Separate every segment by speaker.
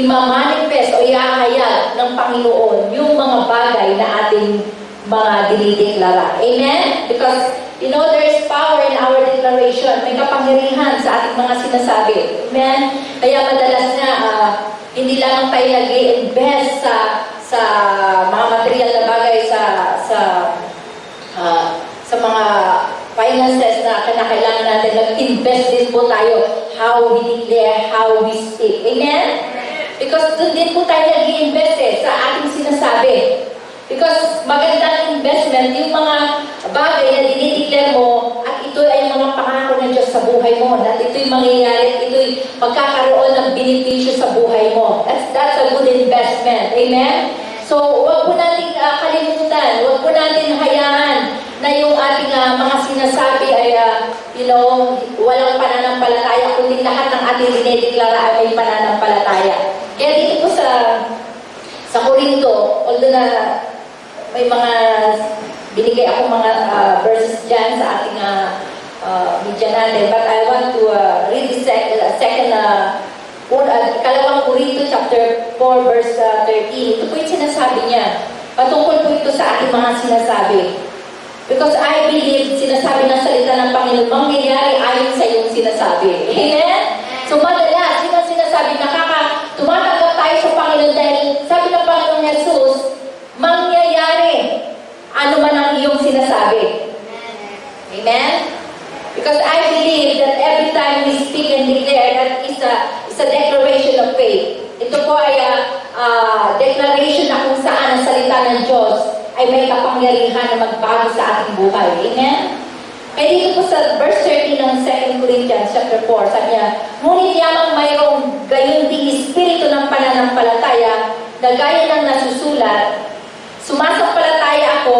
Speaker 1: imamanifest o iahayag ng Panginoon yung mga bagay na ating mga dinideklara. Amen? Because, there's power in our declaration. May kapangyarihan sa ating mga sinasabi. Amen? Kaya madalas nga, hindi lang tayo nag-i-invest sa mga material na bagay, sa mga finances na kinakailangan natin. Nag-invest din po tayo how we declare, how we speak. Amen? Because doon din po tayo nag-i-invest sa ating sinasabi. Because magandang investment, yung mga bagay na dinideclare mo, at ito ay mga pangako ng Diyos sa buhay mo, at ito'y mangyayari, ito'y magkakaroon ng benepisyo sa buhay mo. That's a good investment. Amen? So, huwag po natin kalimutan, huwag po natin hayaan na yung ating mga sinasabi ay, walang pananampalataya, kundi lahat ng ating dinideklara ay may pananampalataya. Kaya dito po sa Corinto, although na may mga binigay ako mga verses dyan sa ating media natin, but I want to read the second Ikalawang Corinto chapter 4 verse 13. Ito po yung sinasabi niya. Patungkol po ito sa ating mga sinasabi. Because I believe, sinasabi ng salita ng Panginoon, mangyayari ayon sa iyong sinasabi. Amen? So madalas, yun ang sinasabi, tumatanggap tayo sa Panginoon dahil sabi ng Panginoon Jesus, mangyayari ano man ang iyong sinasabi. Amen? Because I believe that every time we speak and declare, that is a declaration of faith. Ito po ay declaration na kung saan ang salita ng Diyos ay may kapangyarihan na magbago sa ating buhay. Amen? Kaya dito po sa verse 13 ng 2 Corinthians chapter 4, sabi niya, ngunit yamang mayroong gayon ding espiritu ng pananampalataya na gaya ng nasusulat, sumasampalataya ako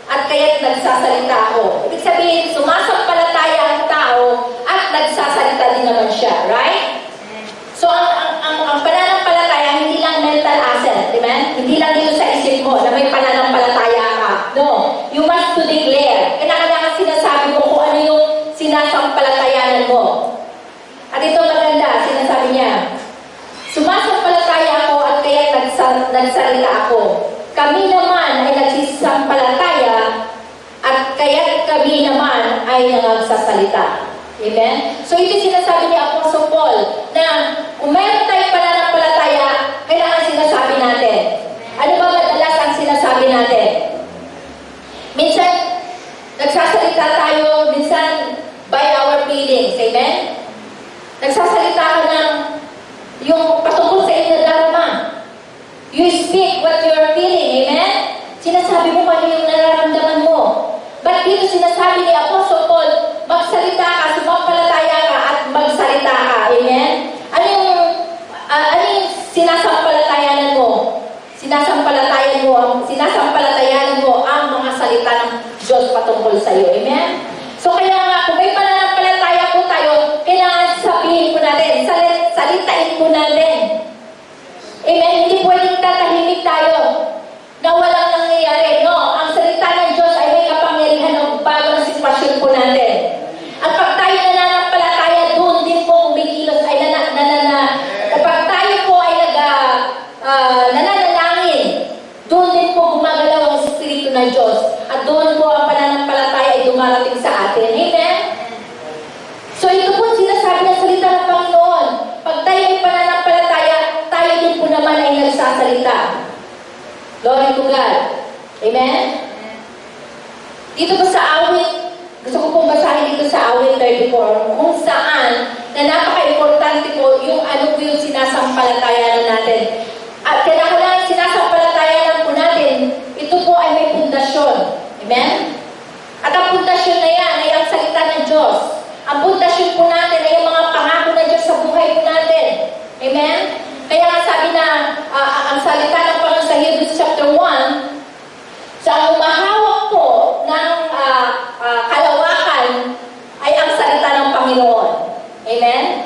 Speaker 1: at kaya't nagsasalita ako. Ibig sabihin, sumasampalataya ang tao at nagsasalita din naman siya. Right? So, ang pananampalataya, hindi lang mental asset. Amen? Hindi lang dito sa isip mo na may pananampalataya ka. No. You must to declare. Kailangan sinasabi mo kung ano yung sinasampalatayanan mo. At ito maganda, sinasabi niya, sumasampalataya ako at kaya't nagsalita ako. Kami naman ay nagsisampalataya at kaya't kami naman ay nagsasalita. Amen? So ito sinasabi ni Apostle Paul na kung mayroon tayong pananampalataya, kailangan sinasabi natin. Ano ba madalas ang sinasabi natin? Minsan, nagsasalita tayo, minsan by our feelings. Amen? Nagsasalita ka ng yung patungkol sa iyong nadarama. You speak what you are feeling. Amen? Sinasabi mo kung ano yung nararamdaman mo. But dito sinasabi ni Apostle Paul, magsalita ka, sumampalataya ka, at magsalita ka. Amen? Ano yung sinasampalatayanan mo? Sinasampalatayanan mo ang mga salita ng Diyos patungkol sa iyo. Amen? So kaya nga, kung may pananampalataya po tayo, kailangan sabihin po natin, salitain po natin. Amen? Hindi pwedeng tatahimik tayo na walang nangyayari. No, ang salita ng Diyos ay may kapangyarihan ng bago ng sitwasyon po natin. At pag tayo nananampalataya, doon din po umikilos ay kapag tayo po ay nananalangin, doon din po gumagalaw ang Espiritu ng Diyos. At doon po ang pananampalataya ay dumarating sa atin. Amen? So ito po sinasabi ng salita ng Panginoon. Pag tayo ay pananampalataya, tayo din po naman ay nagsasalita. Glory to God. Amen? Dito po sa awit, gusto ko pong basahin dito sa awit 34, kung saan na napaka-importante po yung ano po yung sinasampalatayanan natin. At kailangan sinasampalatayanan po natin, ito po ay may pundasyon. Amen? At ang pundasyon na yan ay ang salita ng Diyos. Ang pundasyon po natin ay ang mga pangako ng Diyos sa buhay po natin. Amen? Kaya nga sabi na, ang salita ng Panginoon sa Hebrews chapter 1, sa humahawak po ng kalawakan ay ang salita ng Panginoon. Amen?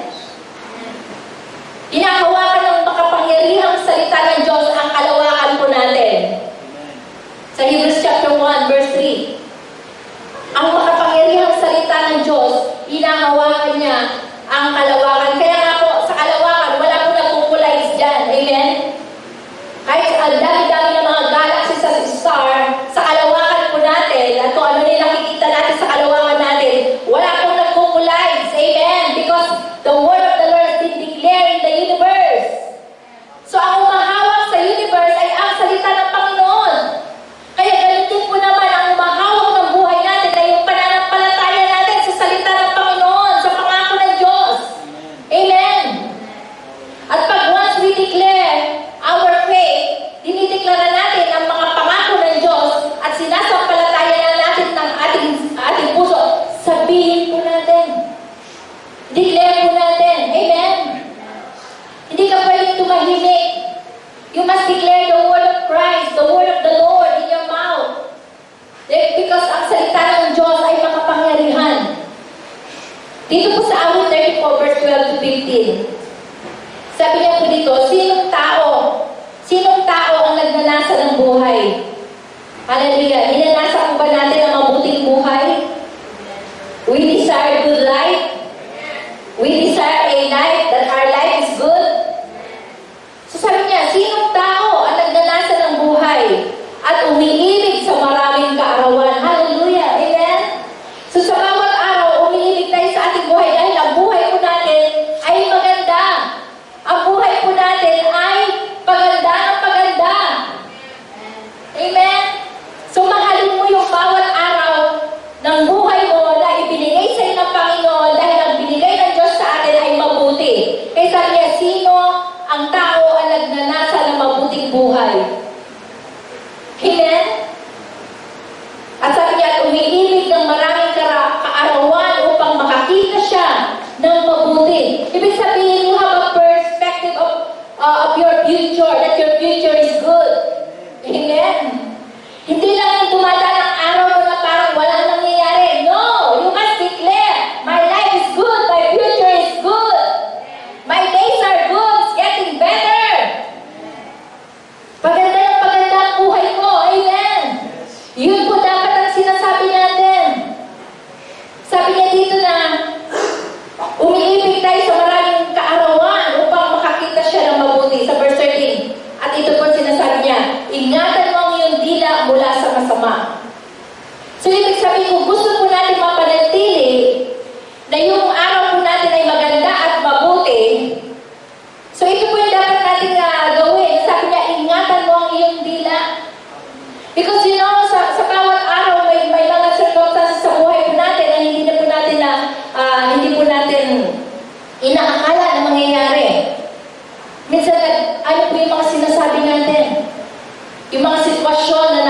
Speaker 1: Hinahawakan ng makapangyarihang salita ng Diyos ang kalawakan po natin. Sa Hebrews chapter 1, verse 3. Ang makapangyarihang salita ng Diyos, hinahawakan niya ang kalawakan. Kaya nga po, sa kalawakan, wala po nagkukulais dyan. 12 to 15. Sabi niya po dito, sinong tao ang nagnanasa ng buhay? Hallelujah. Ninanasa po ba natin ang mabuting buhay? We desire good life. We desire a life that our life is good. So sabi niya, sinong tao ang nagnanasa ng buhay at umiibig sa maraming kaarawan? Hallelujah. Amen? So sa bawat araw, umiibig tayo sa ating buhay dahil ang buhay po natin ay maganda. Ang buhay po natin ay paganda ng paganda. Amen? So mahalin mo yung bawat araw ng buhay mo na ibinigay sa iyo ng Panginoon dahil ang binigay ng Diyos sa atin ay mabuti. Kaya sabi niya, sino ang tao ang nagnanasa ng mabuting buhay? Amen? At sabi niya, umiibig ng maraming kaarawan upang makakita siya ng mabuti. Ibig sabihin, you have a perspective of your future, that your future is good. Amen? Hindi lang yung dumadaan ang araw mo na parang walang nangyayari. No! You must declare, my life is good, my future is good. My days are good, it's getting better. Paganda ng paganda ang buhay ko. Amen? Yun po dapat ang sinasabi natin. Sabi niya dito na, umiibig tayo sa maraming kaarawan upang makakita siya ng mabuti. Sa verse 13. At ito po sinasabi niya, ingatan mo ang iyong dila mula sa masama. So, ibig sabihin, kung gusto po natin mapanatili na yung araw po natin ay maganda at mabuti, so ito po yung dapat natin gawin. Sabi niya, ingatan mo ang iyong dila. Because you know, sa bawat araw may mga circumstances sa buhay po natin na hindi po natin inaakala na mangyayari. Minsan, ano po yung mga sinasabi natin? Yung mga sitwasyon na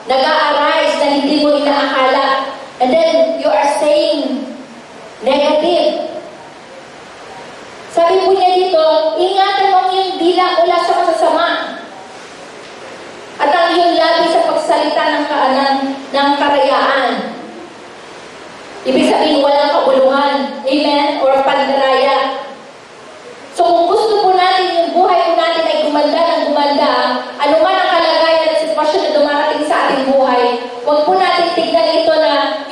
Speaker 1: nag-a-arise na hindi mo inaakala. And then, you are saying negative. Sabi po niya dito, ingatan mo ang iyong dila mula sa masasama. At ang iyong labi sa pagsalita ng karayaan. Ibig sabihin, walang kabuluhan. Amen? Or pandaraya. So kung gusto po natin yung buhay po natin ay gumanda ng gumanda, anuman ang kalagayan at sitwasyon na dumarating sa ating buhay, huwag po natin tignan ito na,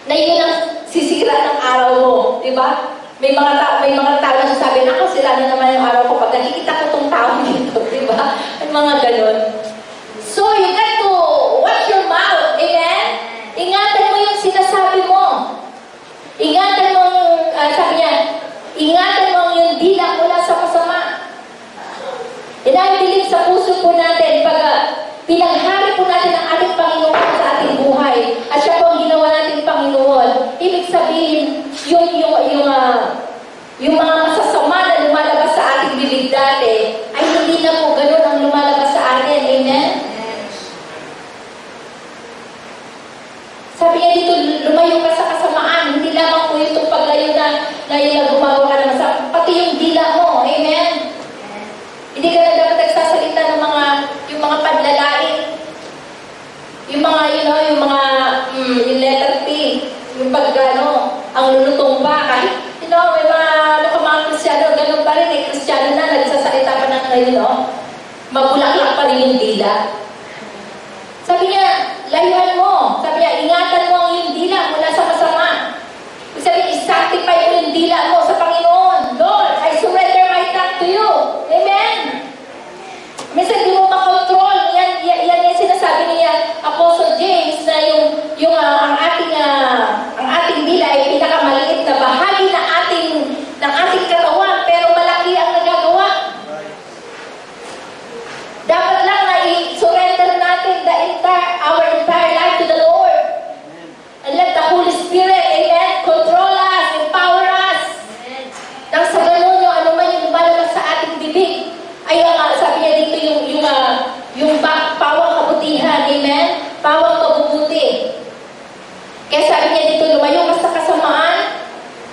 Speaker 1: na yun ang sisira ng araw mo. Diba? May mga tao na sasabi, ako sila na naman yung araw ko pag nakikita ko itong tao dito. Diba? At mga ganun. So you got to watch your mouth. Amen? Ingatan mo yung sinasabi mo. Ingatan mo, sabi niya, ingatan mo ang iyong dila mula sa masama. Inahilig sa puso po natin pag pinaghari po natin ang ating Panginoon sa ating buhay at siya po ang ginawa natin Panginoon. Ibig sabihin, yung mga masasama na lumalabas sa ating bibig dati ay hindi na po ganun ang lumalabas sa atin. Amen? Sabi niya dito, lumayo ka sa kasamaan. Hindi lamang po itong paglayo na gumagawa ka ng masama. Pati yung dila mo. Amen? Hindi ka na dapat nagsasalita ng yung mga padlalain. Yung mga, yung letter P. Yung ang lulutong pa. Kahit, may mga Kristiyano, ganun pa rin. Kristiyano na, nagsasalita pa ng ngayon, mabulaklak pa rin yung dila. Sabi niya, layuan mo. Sabi niya, ingatan mo ang iyong dila mula sa masama. Sabi niya, i-sanctify mo yung dila mo sa Panginoon. Lord, I surrender my tongue to you. Amen? Minsan, di mo makontrol. Yan yung sinasabi niya, Apostle James, na ang ating dila ay pinakamaliit na bahagi ng ating katawan, pero malaki ang nagagawa. Dapat lang na i-surrender natin our entire life to the Lord. And let the Holy Spirit, amen, control us, empower us. Nang sa ganun, yung anuman yung lumalabas sa ating bibig, ay sabi niya dito yung pawang kabutihan, amen? Pawang kabubuti. Kaya sabi niya dito, lumayo ka sa kasamaan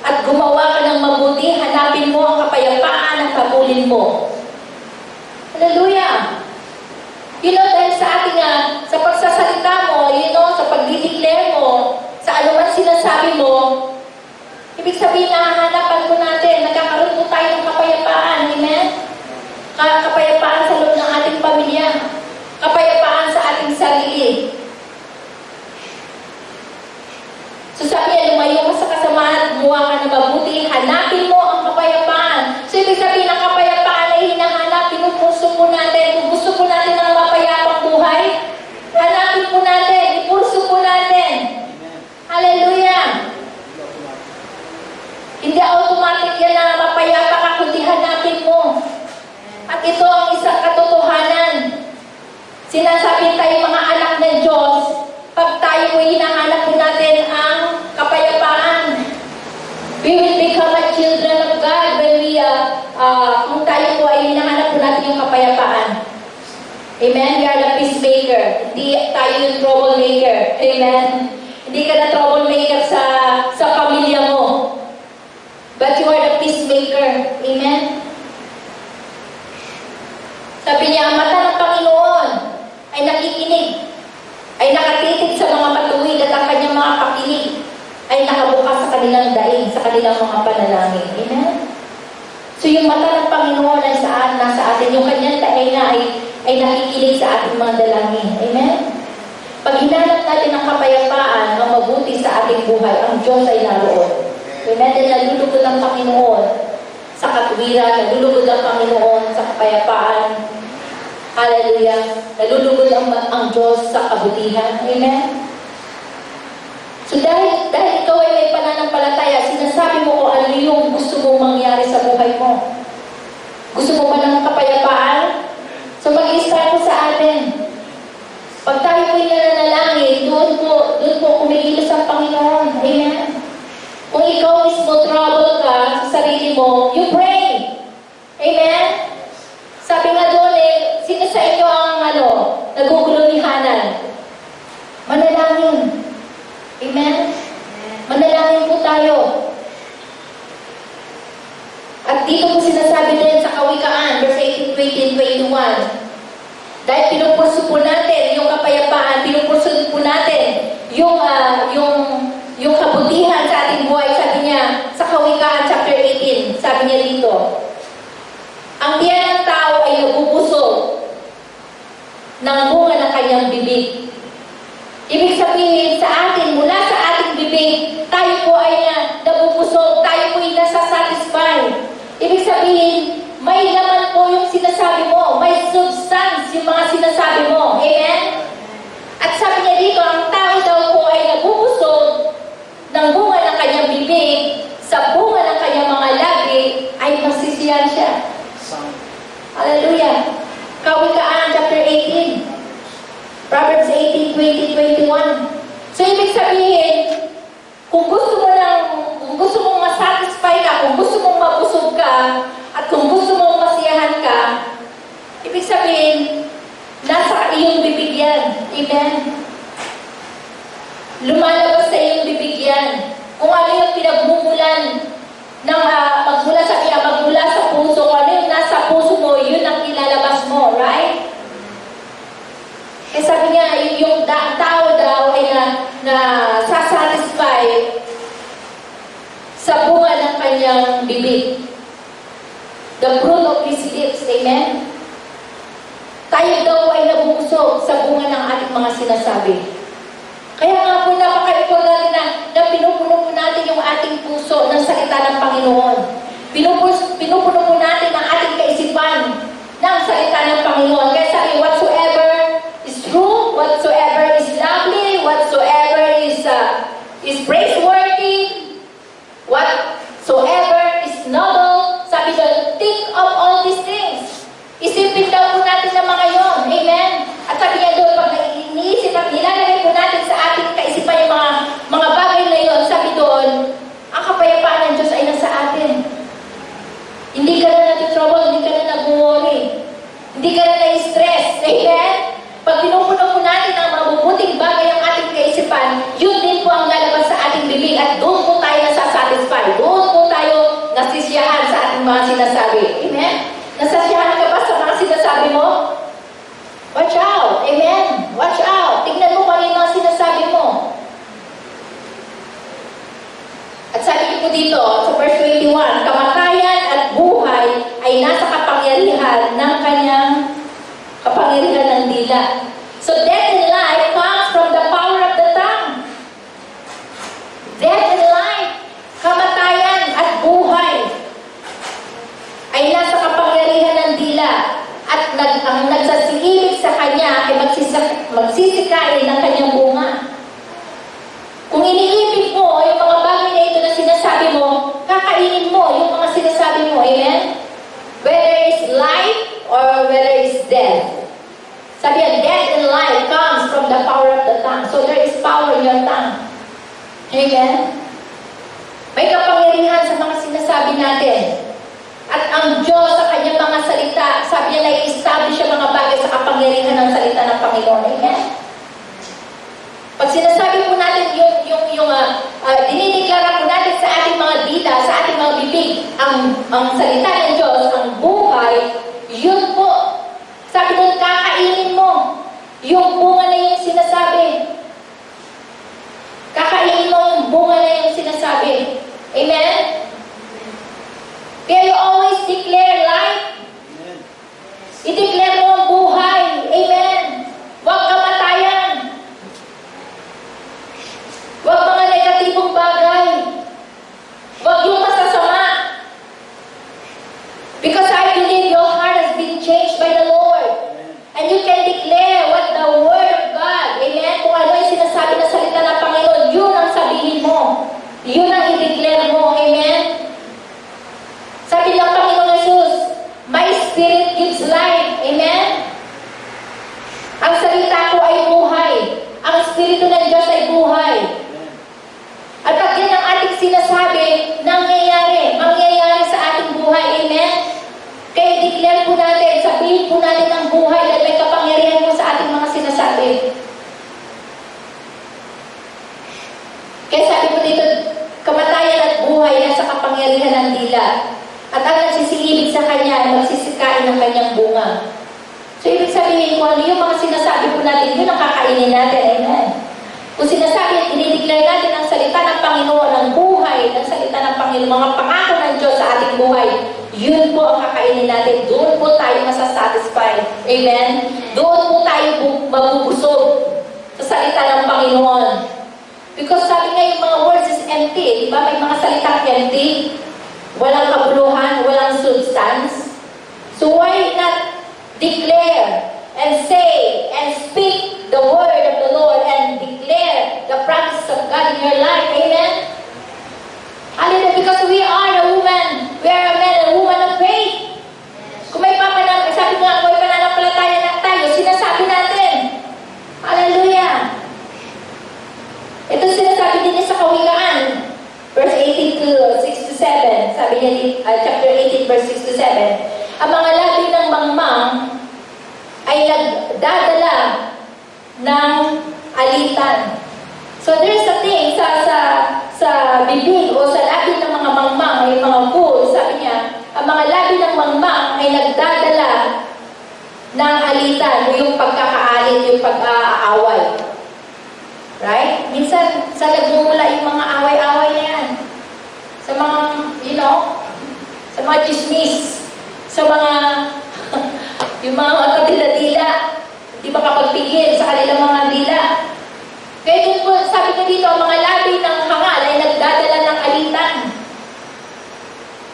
Speaker 1: at gumawa ka ng mabuti, hanapin mo ang kapayapaan at kabulin mo. Hallelujah! Dahil sa ating, sa pagsasalita mo, sa pag-declare mo, sa anuman sinasabi gumawa ka na mabuti, hanapin mo ang kapayapaan. So, ibig sabihin ng kapayapaan ay hinahanap, pinupuso po natin. Kung gusto po natin ng mapayapang buhay, hanapin po natin, ipurso po natin. Hallelujah! Hindi automatic yan na mapayapa ka, kundi hanapin mo. At ito ang isang katotohanan. Sinasabi tayo mga anak ng Diyos, pag tayo ay hinahanap po natin ang kapayapaan. We will become a children of God when we, kung tayo po ay hinahanap po natin yung kapayapaan. Amen? We are the peacemaker. Hindi tayo yung troublemaker. Amen? Hindi ka na troublemaker sa pamilya mo. But you are the peacemaker. Amen? Sabi niya, ang mata ng Panginoon ay nakikinig, ay nakatitig sa mga patuwid at ang kanyang mga pakinig ay nakabukas sa kanilang daing, sa kanilang mga panalangin. Amen? So yung mata ng Panginoon ay nasa atin. Yung kanyang tainga ay nakikinig sa ating mga dalangin. Amen? Pag hinanap natin ang kapayapaan, ang mabuti sa ating buhay, ang Diyos ay naroon. Amen? Dahil nalulugod ang Panginoon sa katwiran, nalulugod ang Panginoon sa kapayapaan. Hallelujah. Nalulugod ang Diyos sa kabutihan. Amen? So dahil ikaw ay may pananampalataya, sinasabi mo kung ano yung gusto mong mangyari sa buhay mo. Gusto mo ba ng kapayapaan? So mag-i-start po sa atin. Pag tayo po'y nananalangin, doon po kumikilos ang Panginoon. Amen? Kung ikaw mismo trouble ka sa sarili mo, you pray. Amen? Sabi nga doon sino sa inyo ang nagugulumihanan? Manalangin. Amen? Manalangin po tayo. At dito po sinasabi din sa Kawikaan, verse 18, 20, 21. Dahil pinupurso po natin yung kapayapaan, pinupurso po natin yung kabutihan sa ating buhay. Sabi niya, sa Kawikaan chapter 18, sabi niya dito, ang tiyan ng tao ay nabubusog ng bunga ng kanyang bibig. Ibig sabihin, sa atin, mula sa ating bibig, tayo po ay nabubusog, tayo po ay nasasatisfy. Ibig sabihin, may laman po yung sinasabi mo, may substance yung mga sinasabi mo. Amen? At sabi niya dito, ang tao daw po ay nabubusog ng bunga ng kanyang bibig, sa bunga ng kanyang mga labi, ay masisiyan siya. Hallelujah. Kawikaan chapter 18. Proverbs 18, 20, 21. So, ibig sabihin, kung gusto mong masatisfy ka, kung gusto mong mabusog ka, at kung gusto mong masiyahan ka, ibig sabihin, nasa iyong bibig yan. Amen? Lumalabas sa iyong bibig yan. Kung ano yung pinagmumulan ng magmula sa puso, kung ano yung nasa puso mo, yun ang ilalabas mo, right? Eh sabi niya, yung tao daw ay sasatisfy sa bunga ng kanyang bibig. The fruit of his lips, amen? Tayo daw ay nabubusog sa bunga ng ating mga sinasabi. Kaya nga po napaka-importante na pinupuno po natin yung ating puso ng salita ng Panginoon. Pinupuno po natin ang ating kaisipan ng salita ng Panginoon. Kaya sabi, whatsoever is true, whatsoever is lovely, whatsoever is praiseworthy, whatsoever is noble, sabi doon, think of all these things. Isipin daw po natin ng mga yon. Amen? At sabi niya doon, pag iniisip at nilalagay po natin sa ating kaisipan yung mga bagay na yon, sabi doon, ang kapayapaan ng Diyos ay nasa atin. Hindi ka na nag-trouble, hindi ka na nag-worry. Hindi ka na na-stress. Amen? Pag pinupuno po natin ang mabubuting bagay ang ating kaisipan, yun din po ang lalabas sa ating bibig at doon po tayo nasasatisfy. Doon po tayo nasisiyahan sa ating mga sinasabi. Amen? Nasasiyahan ka ba sa mga sinasabi mo? Watch out. Amen? Watch out. Tignan mo kung ano yung mga sinasabi mo. At sabi niyo po dito, sa verse 21, kamatayan at buhay ay nasa kapangyarihan ng kanyang kapangyarihan ng dila. So death and life comes from the power of the tongue. Death and life, kamatayan So there is power in your tongue. Amen? May kapangyarihan sa mga sinasabi natin. At ang Diyos sa kanyang mga salita, sabi niya na i-establish ang mga bagay sa kapangyarihan ng salita ng Panginoon. Amen? Pag sinasabi po natin dinideklara po natin sa ating mga dila, sa ating mga bibig, ang salita ng Diyos, ang buhay, yun po. Sabi doon, kakainin mo. Yung bunga na yung sinasabi. Kakainin mo yung bunga na yung sinasabi. Amen? Kaya you always declare life. I-declare mo ang buhay. Amen? Huwag kamatayan. Huwag mga negatibong bagay. Huwag yung masasama. Because I believe your heart has been changed by the Lord. And you can declare what the Word of God, amen? Kung ano yung sinasabi na salita ng Panginoon, yun ang sabihin mo. Yun ang i-declare mo, amen? Sabi ng Panginoon Jesus, my spirit gives life, amen? Ang salita ko ay buhay. Ang Espiritu ng Diyos ay buhay. At pag yan ang ating sinasabi, mangyayari sa ating buhay, amen? Kaya declare po natin, sabihin po natin ang buhay dahil may kapangyarihan po sa ating mga sinasabi. Kaya sabi po dito, kamatayan at buhay nasa kapangyarihan ng dila. At ang nagsisiibig sa kanya, magsisikain ng kanyang bunga. So, ibig sabihin ko, ano yung mga sinasabi po natin, yun ang kakainin natin, amen? Kung sinasabi, dinideclare natin ang salita ng Panginoon, ang buhay ng salita ng Panginoon, mga pangako ng Diyos sa ating buhay, yun po ang kakainin natin. Doon po tayo masasatisfy. Amen? Doon po tayo mabubusog sa salita ng Panginoon. Because sabi nga yung mga words is empty. Di ba? May mga salitang empty. Walang kabuluhan, walang substance. So why not declare and say and speak the word of the Lord and declare the promises of God in your life? Amen? Hallelujah. Because we are a woman. We are a man and a woman of faith. Kung may sabi nga, kung may pananampalataya na tayo, sinasabi natin. Hallelujah. Ito sinasabi din niya sa Kawikaan. Verse 18 to 6 to 7. Sabi niya, chapter 18, verse 6 to 7. Ang mga labi ng mangmang ay nagdadala ng alitan. So there's a thing sa bibig o sa labi ng mga mangmang, may mga pool, sabi niya, ang mga labi ng mangmang ay nagdadala ng alitan, yung pagkakaalit, yung pag-aaway. Right? Minsan, sa nagmumula yung mga away-away na yan. Sa mga, sa mga chismis, sa mga, yung mga kadila-dila, di ba kapagpigil sa kanilang mga dila. Kaya kung po, sabi ko dito, ang mga labi ng hangal ay nagdadala ng alitan.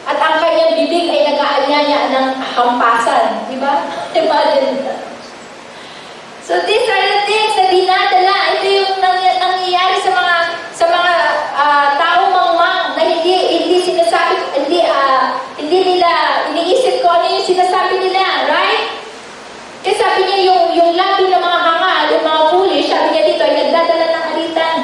Speaker 1: At ang kanyang bibig ay nag-aanyaya ng hampasan. Di ba? Imagine that. So these are the things na dinadala. Ito yung nangyayari sa mga taong mangmang na hindi sinasabi, hindi nila iniisip ko ano yung sinasabi nila, right? Kasi sabi niya yung labi ng mga hangal, yung mga foolish, sabi niya dito ay nagdadala ng alitan.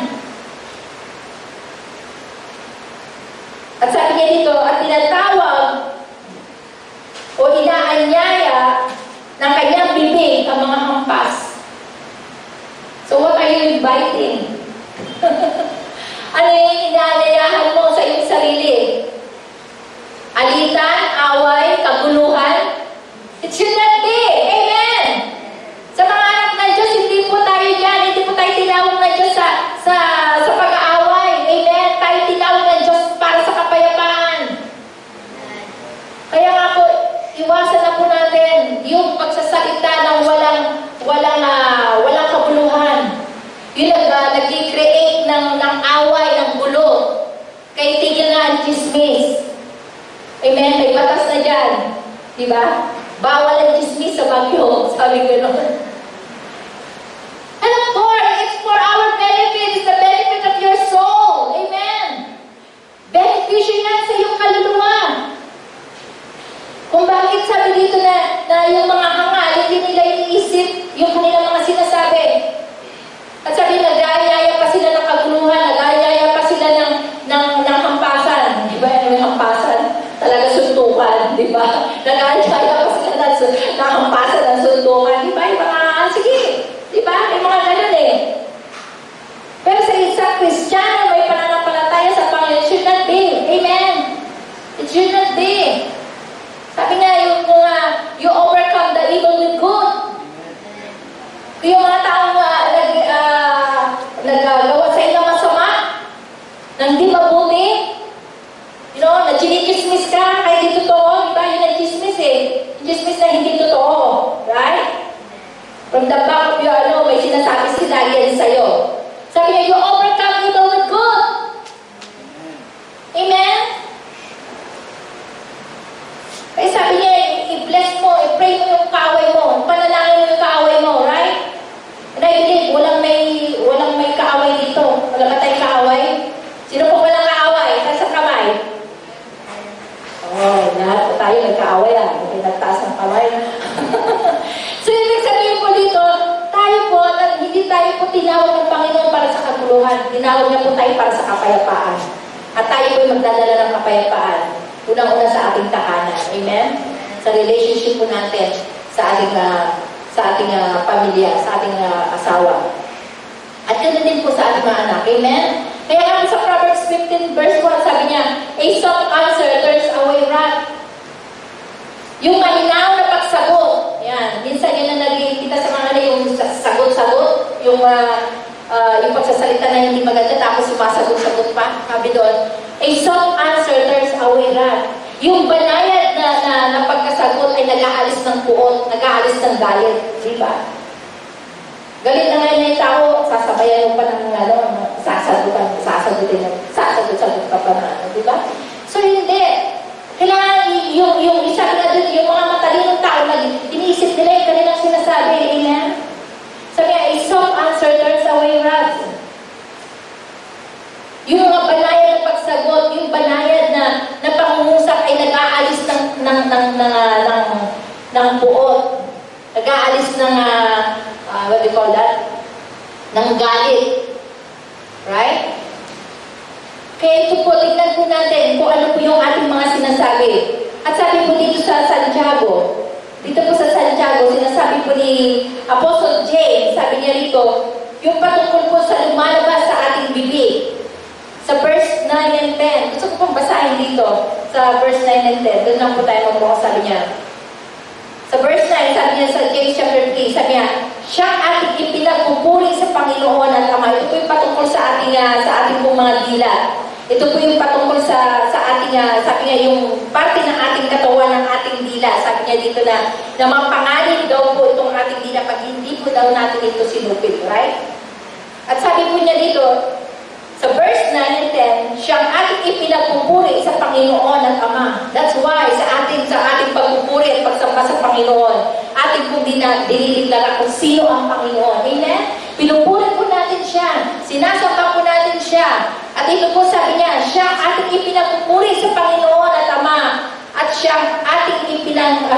Speaker 1: At sabi niya dito, at tinatawag o inaanyaya ng kanyang bibig ang mga hampas. So what are you inviting? Ano yung inaanyayahan mo sa iyong sarili? Alitan, away, kaguluhan? It should not be. Amen! Sa mga anak ng Diyos, hindi po tayo dyan. Hindi po tayo tinawag ng Diyos sa pag-aaway. Amen? Tayo tinawag ng Diyos para sa kapayapaan. Kaya nga po, iwasan na po natin yung pagsasalita ng walang kabuluhan. Yun nag-create ng away, ng gulo. Kaya tigil na ang chismis. Amen? May batas na dyan. Diba? Bawal ang chismis sa Bagyo. Sabi ko naman. And of course, it's for our benefit. It's the benefit of your soul. Amen? Beneficial yan sa iyong kaluluwa. Kung bakit sabi dito na yung mga hangal, hindi nila iniisip yung kanilang mga sinasabi. At sabi nila, ba? Nag-aantaya pa sila nakampasan ng sundukan, di ba? Yung mga, sige, di ba? Yung mga ganun eh. Pero sa isang Kristiyano, may pananampalataya sa Panginoon, it should not be. Amen? It should not be. Sabi nga, you overcome the evil with good. Yung mga taong naggawa sa inyo masama, nang di mabuti, na chinichismis ka, kahit di totoo, di ba? Yun ang chismis eh. Chismis na hindi totoo. Right? From the back of your, may sinasabi sila yan sa'yo. Sabi niya, you overcome evil with good. Amen? Kaya sabi niya, i-bless mo, i-pray mo yung kaaway mo, panalangin mo yung kaaway mo, right? And I believe, walang may kaaway dito. Wala ba tayong kaaway? Sino po walang kaaway? Taas ang kamay. Oh, lahat po tayo nagkaaway ah. May nagtaas ng kamay. So, ibig sabihin po dito, tayo po, hindi tayo po tinawag ng Panginoon para sa kaguluhan. Tinawag niya po tayo para sa kapayapaan. At tayo po yung magdadala ng kapayapaan. Unang-una sa ating tahanan. Amen? Sa relationship po natin sa ating pamilya, sa ating asawa. At ganoon din po sa ating mga anak. Amen? Kaya nga sa Proverbs 15 verse 1, sabi niya, a soft answer turns away wrath. Yung malinaw na pagsagot. Yan. Minsan yun na nakikita sa mga yung sagot-sagot. Yung pagsasalita na hindi maganda tapos sumasagot-sagot pa. Sabi doon, a soft answer turns away wrath. Yung banayad na pagkasagot ay nag-aalis ng puot, nag-aalis ng galit. Di ba? Galit na ngayon yung tao, sasabayan mo pa ng sasagot ka pa na, di ba? So, hindi. Kailangan yung isa na doon, yung mga matalinong tao na iniisip nila yung kanilang sinasabi, amen? Sabi nga, a soft answer turns away wrath. Yung mga banayad na pagsagot, yung banayad na pangungusap ay nag-aalis ng buot. Nag-aalis ng, what do you call that? Ng galit. Right? Kaya ito po, tignan po natin kung ano po yung ating mga sinasabi. At sabi po dito sa Santiago, sinasabi po ni Apostle James, sabi niya rito, yung patungkol po sa lumalabas sa ating bibig. Sa verse 9 and 10. Gusto ko pong basahin dito sa verse 9 and 10. Doon lang po tayo magbukas, sabi niya. Sa verse 9, sabi niya sa James chapter 3, sabi niya, siyang ating ipinagpupuri sa Panginoon at Ama. Ito po yung patungkol sa ating pong mga dila. Ito po yung patungkol sa ating, sabi niya, yung parte ng ating katawan ng ating dila. Sabi niya dito na mapanganin daw po itong ating dila pag hindi po daw natin ito sinupil, right? At sabi po niya dito, sa verse 9 and 10, siyang ating ipinagpupuri sa Panginoon at Ama. That's why sa ating pagpupuri at pagsamba sa Panginoon, ating pong dinideklara kung sino ang Panginoon. Amen? Pinupuri po natin siya. Sinasamba po natin siya. At ito po sabi niya, siyang ating ipinagpupuri sa Panginoon at Ama. At siyang ating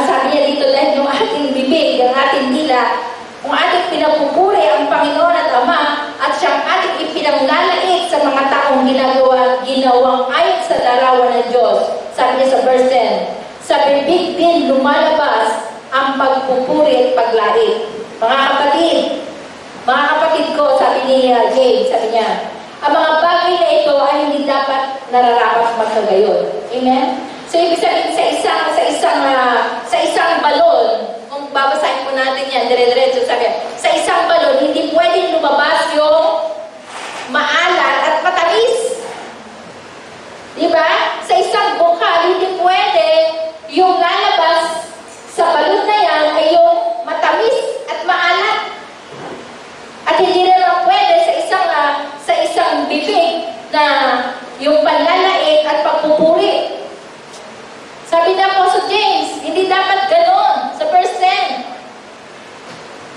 Speaker 1: sabi niya dito dahil yung ating bibig, yung ating dila, kung ating pinagpupuri ang Panginoon at Ama, at siyang ating ipinanglalait sa mga taong ginawang ayon sa larawan ng Diyos. Sabi niya sa verse 10, sa bibig din lumalabas ang pagpupuri at paglait. Mga kapatid ko, sabi ni James, sabi niya, ang mga bagay na ito ay hindi dapat nararapat magkagayon. Amen? So, ibig sabihin sa isang balon, kung babasahin po natin yan, dire-diretso sabi, sa isang balon, hindi pwedeng lumabas yung maalat at matamis. Diba? Sa isang bukal, hindi pwede yung lalabas sa balon na yan ay yung matamis at maalat. At hindi naman pwede sa isang bibig na yung panlalait at pagpupuri. Sabi na po sa James, hindi dapat ganon sa verse 10.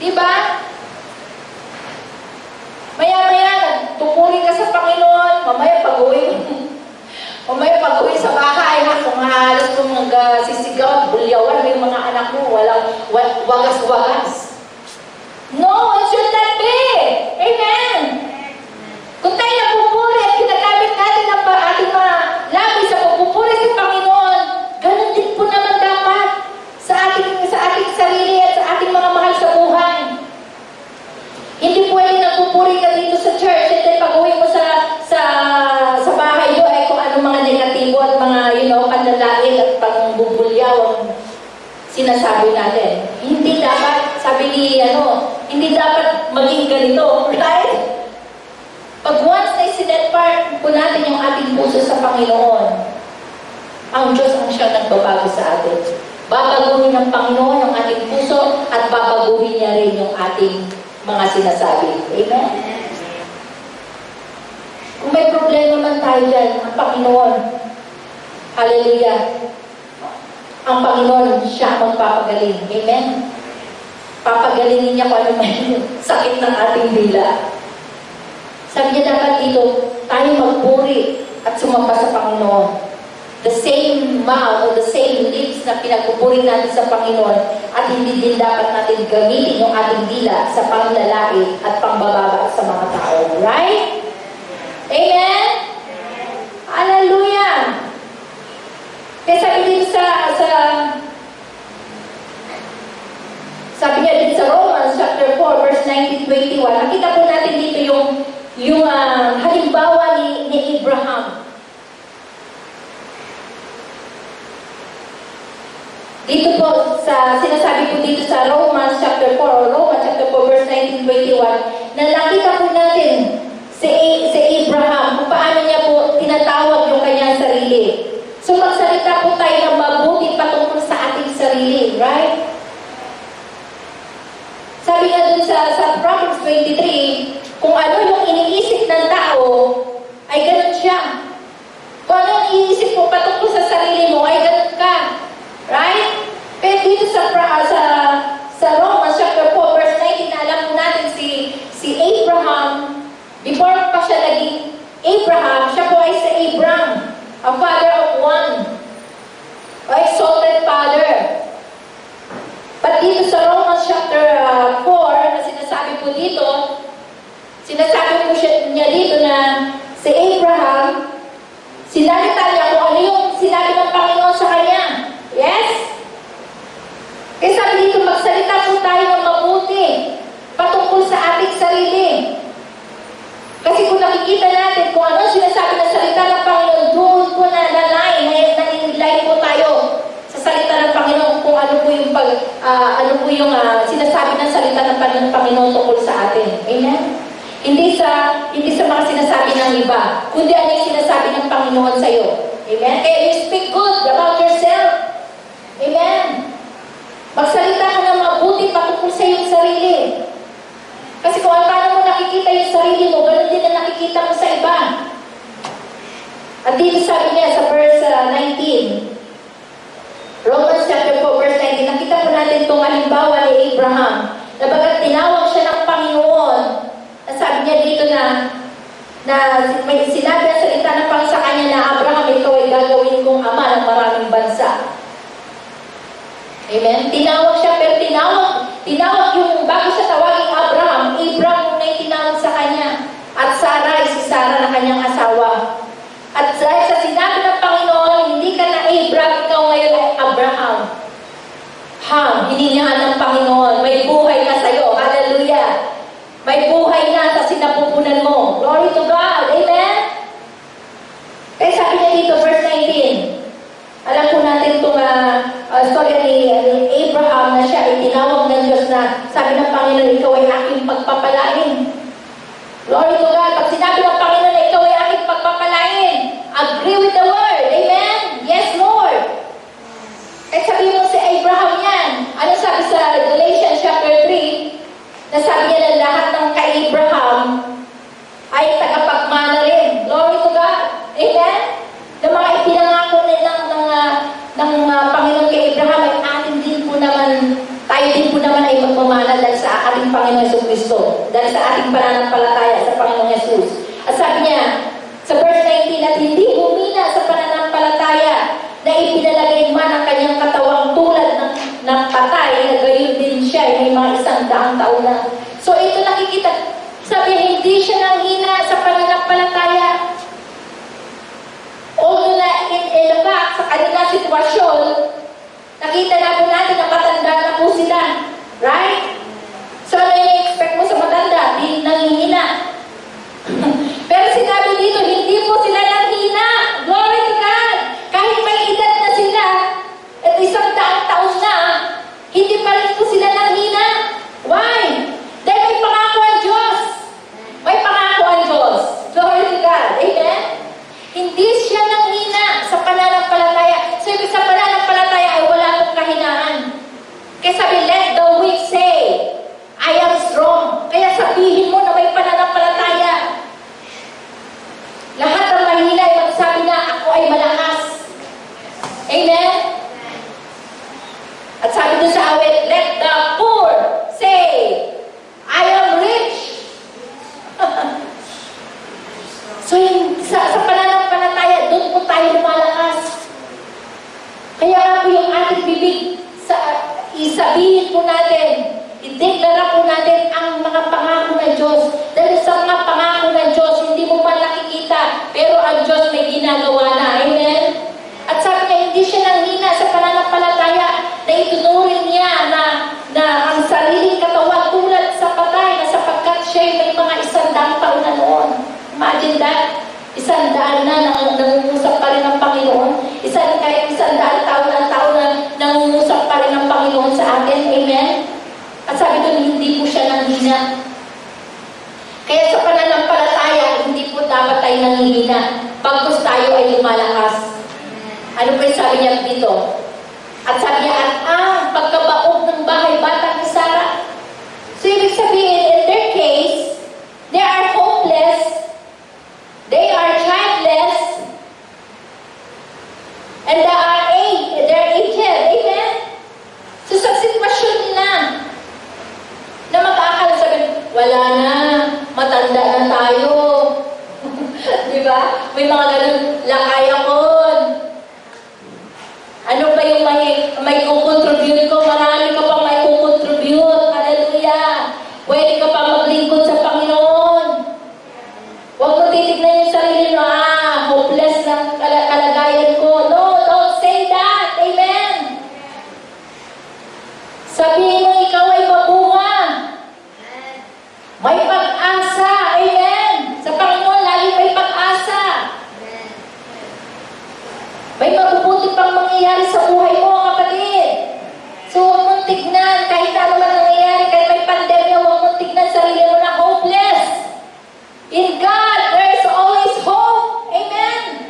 Speaker 1: Diba? Maya-maya, tupuri ka sa Panginoon, mamaya pag-uwi sa bahay, kung halos kung sisigaw at bulyawan, yung mga anak mo, walang wagas-wagas. No, it should not be. Amen. Kung tayo napupuri at ginagamit natin ang ating mga labi sa pagpupuri sa Panginoon, ganun din po naman dapat sa church, and then pag-uwi mo sa bahay mo, ay kung ano mga negatibo at mga, panlalain at pangbubulyaw ang sinasabi natin. Hindi dapat, sabi ni, hindi dapat maging ganito, right? Pag once na isinetpart po natin yung ating puso sa Panginoon, ang Diyos ang siyang nagbabago sa atin. Babaguhin ng Panginoon ang ating puso at babaguhin niya rin yung ating mga sinasabi. Amen? Kung may problema man tayo dyan, ang Panginoon, hallelujah, ang Panginoon, siya ang magpapagaling. Amen? Papagalingin niya kung ano may sakit ng ating dila. Sabi niya dapat dito, tayo magpuri at sumamba sa Panginoon. The same mouth or the same lips na pinagpupuri natin sa Panginoon at hindi din dapat natin gamitin yung ating dila sa panglalait at pangbababa sa mga tao. Right? Amen? Hallelujah! Kaya sabi dito sabi niya dito sa Romans chapter 4 verse 19-21, nakita po natin dito yung halimbawa ni Abraham. Dito po, sinasabi po dito sa Romans chapter 4, or Romans chapter 4 verse 19-21, na nakita po natin si Abraham, kung paano niya po tinatawag yung kanyang sarili. So magsalita po tayo ng mabuti patungkol sa ating sarili, right? Sabi nga dun sa Proverbs 23, kung ano yung iniisip ng tao, ay ganun siya. Kung ano yung iniisip mo patungkol sa sarili mo, ay ganun ka. Right? Pero dito sa Romans chapter 4 verse 19, alam mo natin si Abraham, before pa siya naging Abraham, siya po ay si Abram, a father of one, a exalted father. But dito sa Romans chapter 4, na sinasabi po dito, sinasabi po niya dito na si Abraham, sinalita niya kung ano yung sinabi ng Panginoon sa kanya. Yes? Kaya sabi dito, magsalita po tayo ng mabuti patungkol sa ating sarili. Kasi kung nakikita natin kung ano sinasabi ng salita ng Panginoon, doon po na-line po tayo sa salita ng Panginoon kung ano po yung sinasabi ng salita ng Panginoon tungkol sa atin. Amen? Hindi sa mga sinasabi ng iba, kundi ano yung sinasabi ng Panginoon sa iyo. Amen? Kaya you speak good about yourself. Amen? Magsalita ka ng mabuti patungkol sa iyong sarili. Kasi kung paano mo nakikita yung sarili mo, ganoon din na nakikita mo sa iba. At dito sabi niya sa verse 19, Romans chapter 4 verse 19, nakita po natin itong halimbawa ni Abraham, na bagat tinawag siya ng Panginoon, na sabi niya dito na may sinabi ang salita ng Panginoon sa kanya na, Abraham, ikaw ay gagawin kong ama ng maraming bansa. Amen? Tinawag siya, pero tinawag yung bago siya tawagin Abraham na yung tinawag sa kanya. At Sarah ay si Sarah na kanyang asawa. At dahil sa sinabi ng Panginoon, hindi ka na Abraham, ikaw ngayon ay Abraham. Hiningahan ng Panginoon, may buhay na sa'yo. Hallelujah! May buhay na sa sinapupunan mo. Glory to God. Amen? Kaya sabi niya dito, verse 19, alam po natin itong story ni Abraham na siya ay tinawag ng Diyos na sabi ng Panginoon, ikaw ay aking pagpapalain. Glory to God. Pag sinabi ng Panginoon na ikaw ay aking pagpapalain, agree with the word. Amen? Yes, Lord. Kaya sabi mo si Abraham yan. Ano sabi sa Galatians chapter 3? Nasabi niya na lahat ng kay-Abraham ay tagapagmana rin. Glory to God. Amen? Na mga ipinangako ng Panginoon kay Abraham ay atin din po naman, tayo din po naman ay magmamana dahil sa ating Panginoon Yesus Kristo. Dahil sa ating pananampalataya sa Panginoon Yesus. At sabi niya, sa verse 19, at hindi humina sa pananampalataya na ipinalagay man ang kanyang katawang tulad ng patay, na gayon din siya, may mga 100 taon na. So ito nakikita, sabi hindi siya nanghina sa pananampalataya. Although na in the fact, sa kanilang sitwasyon, nakita na po natin na matanda na po sila. Right? So ano yung expect mo sa matanda? Di nanghihina. ay malakas. Amen? At sabi doon sa awit, let the poor say, I am rich. So sa pananampalataya, doon po tayo lumalakas. Kaya nga po yung ating bibig, isabihin po natin, ideklara po natin ang mga pangako ng Diyos. Dahil sa mga pangako ng Diyos, hindi mo pa nakikita, pero ang Diyos may ginagawa na. Amen? At sabi niya, hindi siya nanghina sa pananampalataya na itunurin niya na ang sariling katawan tulad sa patay na sapagkat siya may mga 100 taon na noon. Imagine that. 100 na nangungusap pa rin ng Panginoon. Kahit 100 taon na nangungusap pa rin ng Panginoon sa atin. Amen? At sabi doon, hindi po siya nanghina. Kaya sa pananampalataya, hindi po dapat tayo nanghina. Pagkus tayo ay lumalakas. Ano po yung sabi niya dito? At sabi niya, at pagkabaog ng bahay batang ni Sarah. So, ibig sabihin, in their case, they are hopeless, they are childless, and they're aged. Amen? So, sa sitwasyon nila, na mag-aakala sabihin, wala na, matanda na tayo. Di ba? May mga ganun, lakay ako. Ano ba yung may kukontribute ko? Marami ka pang may kukontribute. Hallelujah! Pwede ka pang maglingkod sa Panginoon. Huwag mo titignan yung sarili mo, hopeless na kalagayan ko. No, don't say that. Amen? Sabihin mo, ikaw ay mabunga. May pag-asa. Amen? Sa Panginoon, lagi may pag-asa. May mabubuti pang mangyayari sa buhay mo, kapatid. So, huwag mong tignan, kahit ano man nangyayari, kahit may pandemya, huwag mong tignan sarili mo na hopeless. In God, there is always hope. Amen?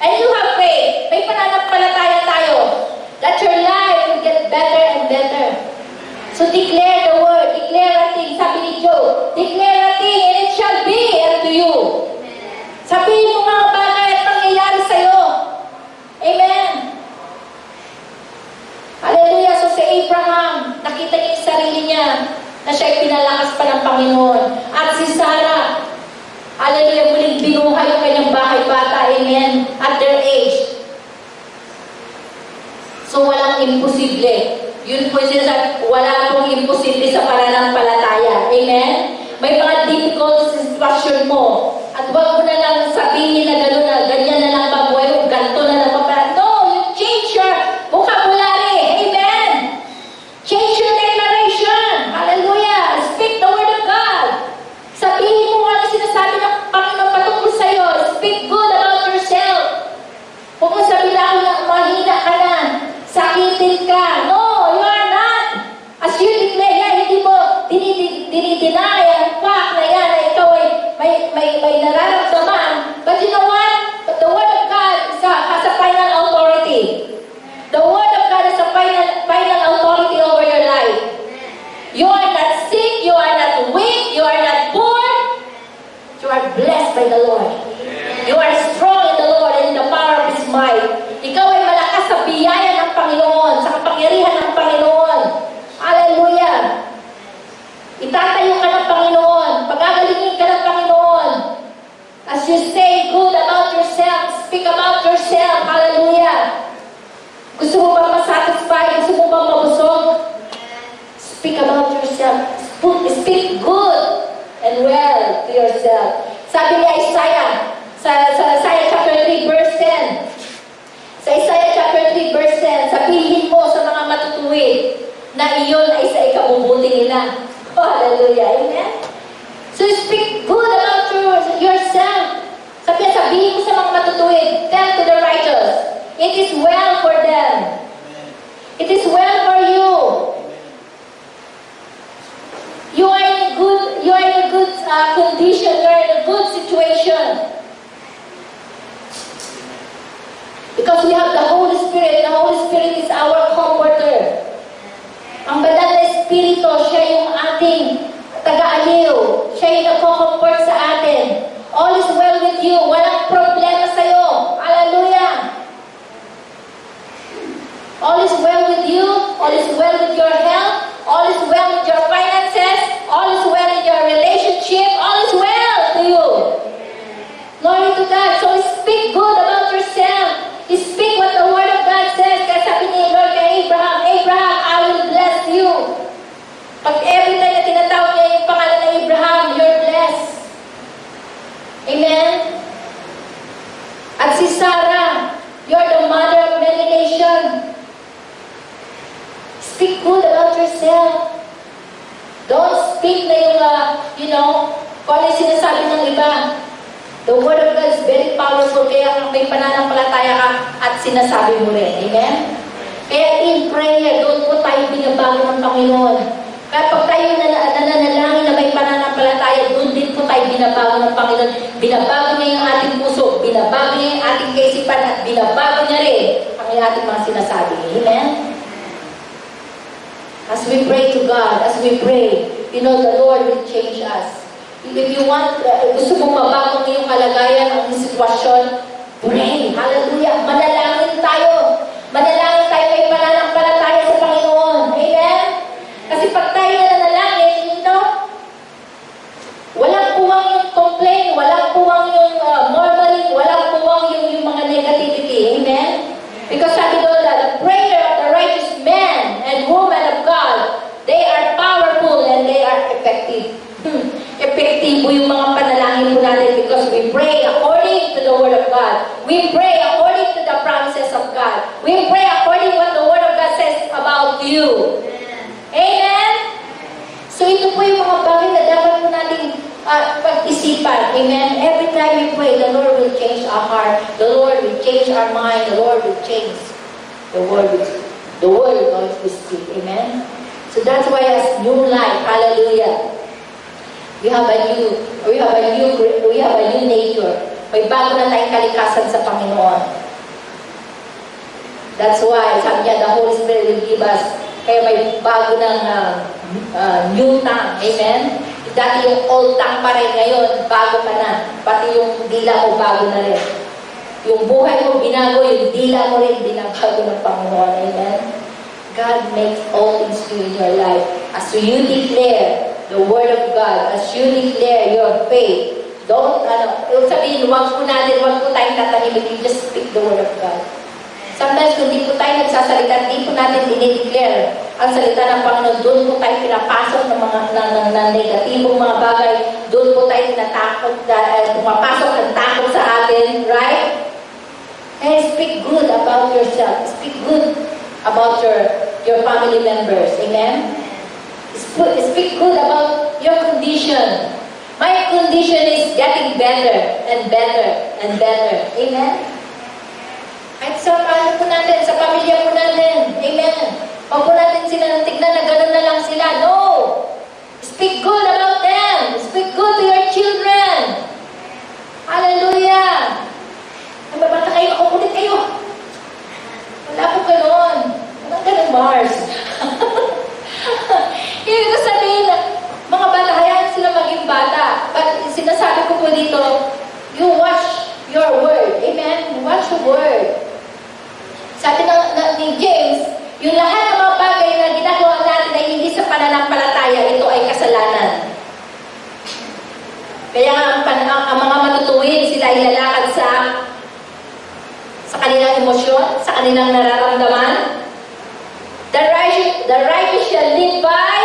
Speaker 1: And you have faith. May pananampalataya tayo that your life will get better and better. So, declare the word. Declare a thing. Sabi ni Job, declare a thing and it shall be unto you. Sabihin mo mga bagay at mangyayari sa'yo. Amen. Hallelujah. So si Abraham, nakita niya yung sarili niya na siya ay pinalakas pa ng Panginoon. At si Sarah, hallelujah, muling binuhay yung kanyang bahay bata. Amen. At their age. So walang imposible. Yun po yung sinasabi, wala pong imposible sa pananampalataya. Amen. May mga difficult situation mo. At huwag mo na lang sabihin na gano'n na ganyan na lang babuhay o ganito na lang babuhay. No, you change your vocabulary. Amen. Change your declaration. Hallelujah. Speak the word of God. Sabihin mo ano sinasabi ng Panginoon patungkol sa'yo. Speak good about yourself. Huwag mo sabihin ako na mahina ka na. Sakitin ka. No, you are not. As you declare yan, hindi mo dinideny ang fact na yan na ikaw ay may nararamdaman. But you know what? But the word of God has a final authority. The word of God has a final authority over your life. You are not sick, you are not weak, you are not poor. You are blessed by the Lord. You are strong in the Lord and in the power of His might. Ikaw ay malakas sa biyaya ng Panginoon, sa kapangyarihan ng Panginoon. Hallelujah! Itatayo ka ng Panginoon. Pagagalingin ka ng Panginoon. As you say good about yourself, speak about yourself. Hallelujah! Gusto mo ba masatisfy? Gusto mo ba mabusog? Speak about yourself. Speak good and well to yourself. Sabi ni Isaiah, sa Isaiah chapter 3 verse 10. Sa Isaiah chapter 3 verse 10, sabihin mo sa mga matutuwid na iyon ay sa ikabubuti nila. Oh, hallelujah. Amen? So speak good about yourself. Sabihin mo sa mga matutuwid, tell to the righteous, it is well for them. It is well for you. You are in a good condition. You are in a good situation. Because we have the Holy Spirit. The Holy Spirit is our comforter. Ang banal na Espiritu, siya yung ating taga-aliw. Siya yung nagko-comfort sa atin. All is well with you. Walang problema sa'yo. Hallelujah. Speak good about yourself. Don't speak na yung, kung ano yung sinasabi ng iba. The Word of God is very powerful, kaya may pananampalataya ka at sinasabi mo rin. Amen? Kaya in prayer, doon po tayo binabago ng Panginoon. Kaya pag tayo nananalangin na may pananampalataya, doon din po tayo binabago ng Panginoon. Binabago niya yung ating puso, binabago niya yung ating kaisipan, at binabago niya rin ang ating mga sinasabi. Amen? As we pray to God, as we pray, the Lord will change us. If you want, gusto mong mabago ngayong kalagayan, ang sitwasyon, pray. Hallelujah. Manalangin tayo. Manalangin tayo, may pananampalataya sa Panginoon. Amen? Kasi pag tayo nanalangin, walang puwang yung complaint, walang puwang yung murmuring, walang puwang yung mga negativity. Amen? Because sabi doon that the prayer of the righteous man and woman of God, they are powerful and they are effective. Epektibo yung mga panalangin po natin because we pray according to the Word of God. We pray according to the promises of God. We pray according to what the Word of God says about you. Amen? So ito po yung mga bagay na dapat po nating pag-isipan. Amen? Every time we pray, the Lord will change our heart. The Lord will change our mind. The Lord will change the word going to speak. Amen? So that's why as new life, hallelujah, we have a new nature. May bago na tayong kalikasan sa Panginoon. That's why, sabi niya, the Holy Spirit will give us, kaya may bago ng new tongue. Amen? Dati yung old tongue pa rin, ngayon, bago ka na. Pati yung dila mo, bago na rin. Yung buhay mo, binago, yung dila mo rin, binabago ng Panginoon. Amen? God makes all things new in your life. As you declare the Word of God, as you declare your faith, yung sabihin, huwag po tayong tatahimik, just speak the Word of God. Sometimes, kung di po tayo nagsasalita, di po natin dinideclare ang salita ng Panginoon, doon po tayo pinapasok ng mga negatibong mga bagay, doon po tayo tinatakot, pumapasok ang takot sa atin, right? And speak good about yourself. Speak good about your family members. Amen? Speak good about your condition. My condition is getting better and better and better. Amen? Kahit sa paano po natin, sa pamilya po natin. Amen? Huwag po natin sila tignan na gano'n na lang sila. No! Speak good about them. Speak good to your children. Hallelujah! Ay, babata kayo, makukulit kayo. Wala po gano'n. Walang gano'n, Mars. Ibig ko sabihin, mga bata, hayaan sila maging bata. But sinasabi ko po dito, you watch your word. Amen? Watch your word. Sabi ni James, yung lahat ng mga bagay na ginagawa natin ay hindi sa pananampalataya, ito ay kasalanan. Kaya ang mga matutuwid, sila ay lalakad sa kanilang emosyon, sa kanilang nararamdaman. The righteous shall live by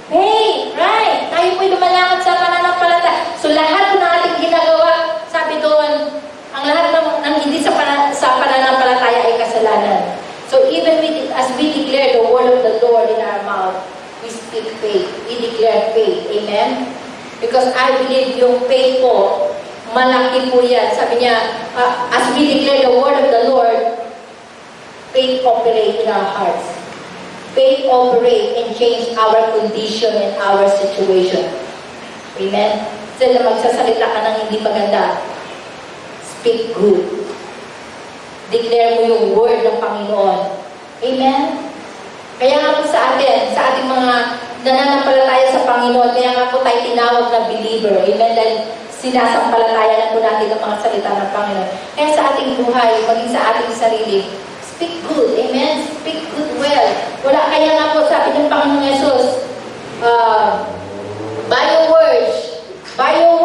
Speaker 1: faith. Right. Tayo po'y lumalakad sa pananampalataya. So lahat ng ating ginagawa, sabi doon, ang lahat ng hindi sa pananampalataya ay kasalanan. So even as we declare the word of the Lord in our mouth, we speak faith. We declare faith. Amen? Because I believe yung faith po, malaki po yan. Sabi niya, as we declare the word of the Lord, faith operate in our hearts. Faith operate and change our condition and our situation. Amen? So na magsasalita ka ng hindi maganda, speak good. Declare mo yung word ng Panginoon. Amen? Kaya nga po sa ating mga nananampalataya sa Panginoon, kaya nga po tayo tinawag na believer. Amen? Dahil sinasampalataya na po natin ang mga salita ng Panginoon. Kaya sa ating buhay, maging sa ating sarili, speak good. Amen? Speak good well. Wala, kaya nga po sabi ng Panginoon Jesus, by your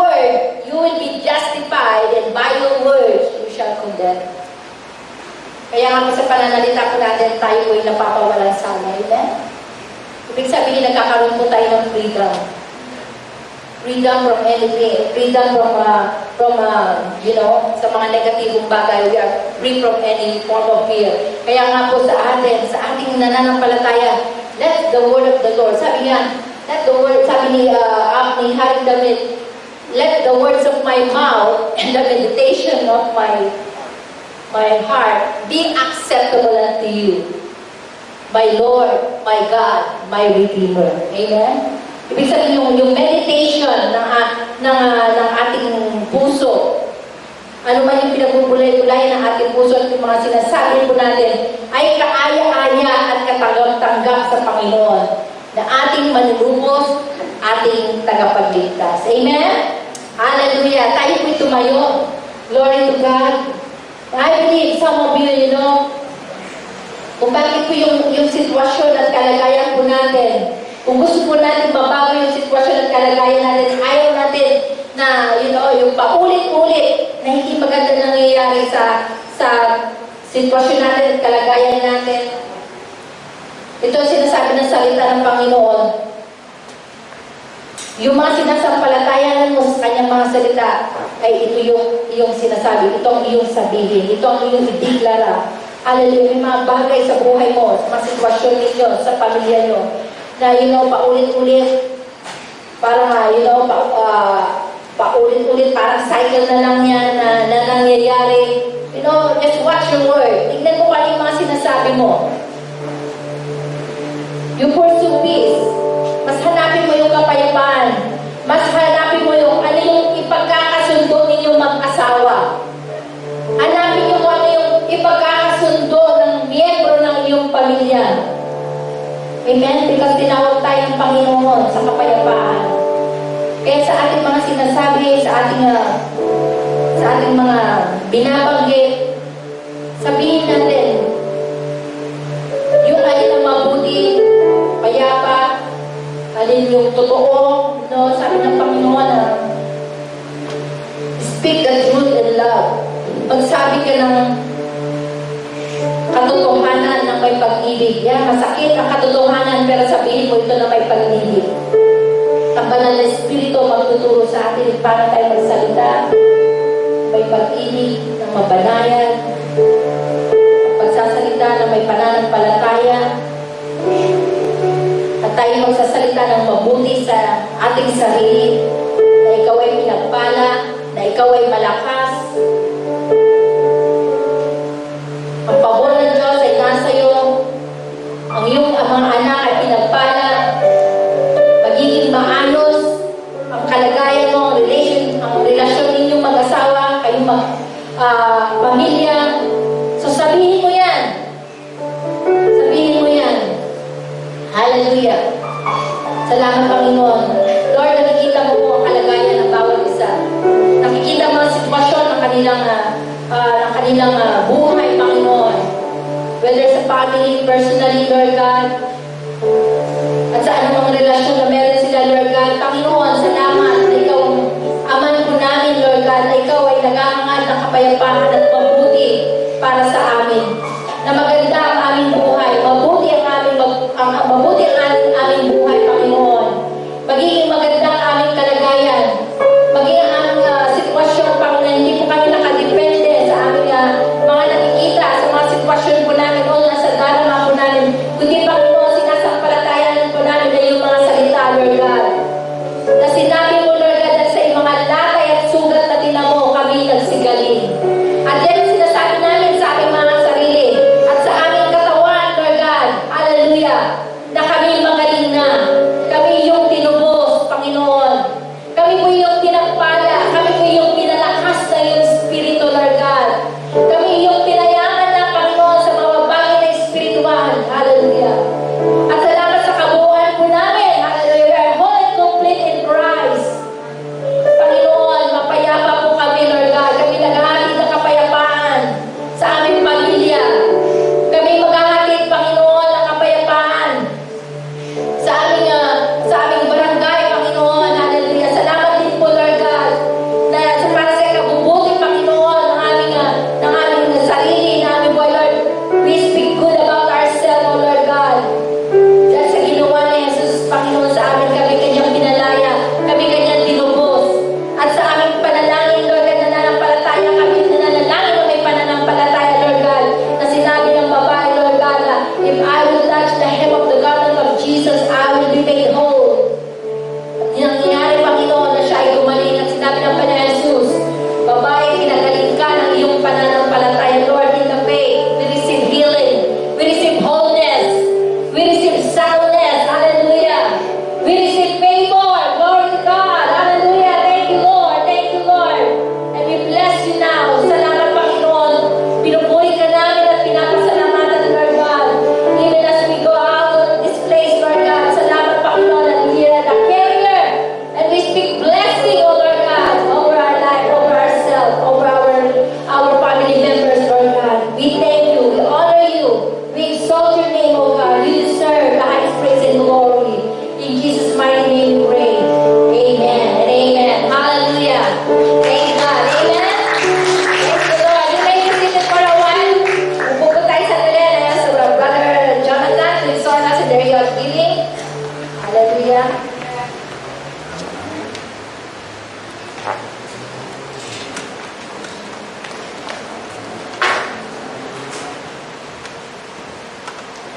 Speaker 1: word, you will be justified, and by your words, you shall condemn. Kaya nga po sa pananalita po natin, tayo po ay napapawalan sana. Amen? Ibig sabihin, nagkakaroon po tayo ng freedom. Freedom from anything, freedom sa mga negatibong bagay. We are free from any form of fear. Kaya nga po sa ating nananampalataya, let the word of the Lord, sabi niya, let the word, sabi ni Haring David, let the words of my mouth and the meditation of my heart be acceptable unto you, my Lord, my God, my Redeemer. Amen? Ibig sabihin yung meditation ng ating puso, ano man yung pinagbubulay-bulay ng ating puso at yung mga sinasabi po natin, ay kaaya-aya at katanggap-tanggap sa Panginoon na ating manlulubos, ating tagapagligtas. Amen? Hallelujah! Tayo po'y tumayo. Glory to God. I believe some of you, kung bakit po yung sitwasyon at kalagayan po natin, kung gusto po natin mabago yung sitwasyon at kalagayan natin, ayaw natin na, yung paulit-ulit na hindi maganda nangyayari sa sitwasyon natin at kalagayan natin. Ito ang sinasabi ng salita ng Panginoon. Yung mga sinasampalatayanan mo sa kanyang mga salita, ay ito yung iyong sinasabi, ito ang iyong sabihin, ito ang iyong ideklara. Hallelujah, may mga bagay sa buhay mo, sa mga sitwasyon ninyo, sa pamilya nyo, na paulit-ulit, parang paulit-ulit, parang cycle na lang yan na nangyayari. Just watch your word. Tignan mo kung ano yung mga sinasabi mo. You pursue peace. Mas hanapin mo yung kapayapaan. Mas hanapin mo yung ano yung ipagkakasundo ninyong mag-asawa. Hanapin mo ano yung ipagkakasundo ng miyembro ng iyong pamilya. Amen? Because tinawag tayo ng Panginoon sa kapayapaan. Kaya sa ating mga sinasabi, sa ating mga binabanggit, sabihin natin, yung alin ang mabuti, payapa, alin yung totoo, sabi ng Panginoon speak the truth in love. Magsabi ka ng katotohanan ng may pag-ibig. Masakit ang katotohanan, pero sabihin mo ito na may pag-ibig. Ang banal na Espiritu magtuturo sa atin para tayo magsalita, may pag-ibig ng mabanayan, at pagsasalita ng may pananampalataya, at tayo magsasalita ng mabuti sa ating sarili, na ikaw ay pinagpala, na ikaw ay malakas. Ang pabor ng Diyos ay nasa iyo. Ang iyong mga anak ay pinagpala. Magiging maayos ang kalagayan mo, ang relasyon ninyong mag-asawa, kayong pamilya. So sabihin mo yan. Sabihin mo yan. Hallelujah. Salamat, Panginoon. Lord, nakikita mo po ang kalagayan ng bawat isa. Nakikita mo ang sitwasyon ng kanilang buhay, Panginoon. Whether sa family, personally, Lord God, at sa anumang relasyon na meron sila, Lord God. Panginoon, salamat na ikaw ang aman po namin, Lord God, na ikaw ay nag-aangad ng kapayapaan at mabuti para sa amin. Na maganda ang aming buhay, mabuti ang aming buhay, Panginoon. Magiging maganda ang aming kalagayan. Magiging ang aming sitwasyon, Panginoon. Hindi po kami nakadepende sa aming mga nakikita, sa mga sitwasyon po namin o nasa darama po namin. Kundi, Panginoon, sinasampalatayanan po namin na yung mga salita, Lord God. Na sinabi mo, Lord God, na sa mga latay at sugat na tinamo kami nagsigaling. At yan ang sinasabi namin sa aming mga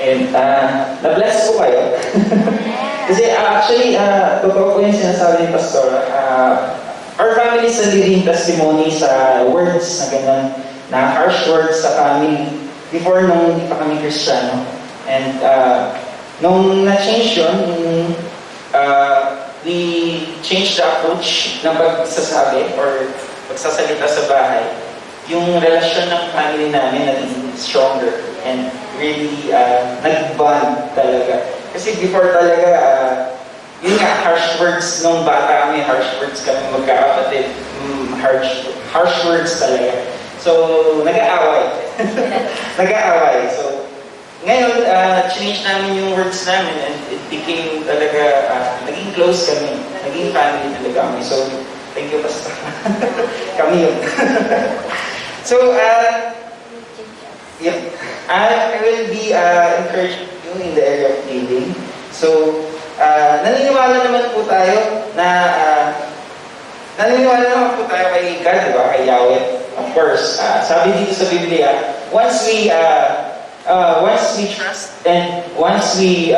Speaker 2: And na-bless po kayo. Kasi actually, totoo po yung sinasabi ni Pastor. Our family is a living testimony sa words na gano'n, na harsh words sa family before nung hindi pa kami Kristiyano. And nung na-change yun, we changed the approach ng pagsasabi or pagsasalita sa bahay. Yung relasyon ng family namin naging stronger and really nag-bond talaga. Kasi before talaga, yun nga, harsh words nung bata kami, harsh words kami magkakapatid, harsh words talaga. So, nag-aaway. Nag-aaway. So, ngayon, change namin yung words namin and it became talaga, naging close kami, naging family talaga kami. So, thank you, Pastor. Kami yun. So, yeah, I will be encouraging you in the area of giving. So, naniniwala naman po tayo na kay God, di ba? Kay Yahweh. Of course, sabi dito sa Biblia, once we trust and once we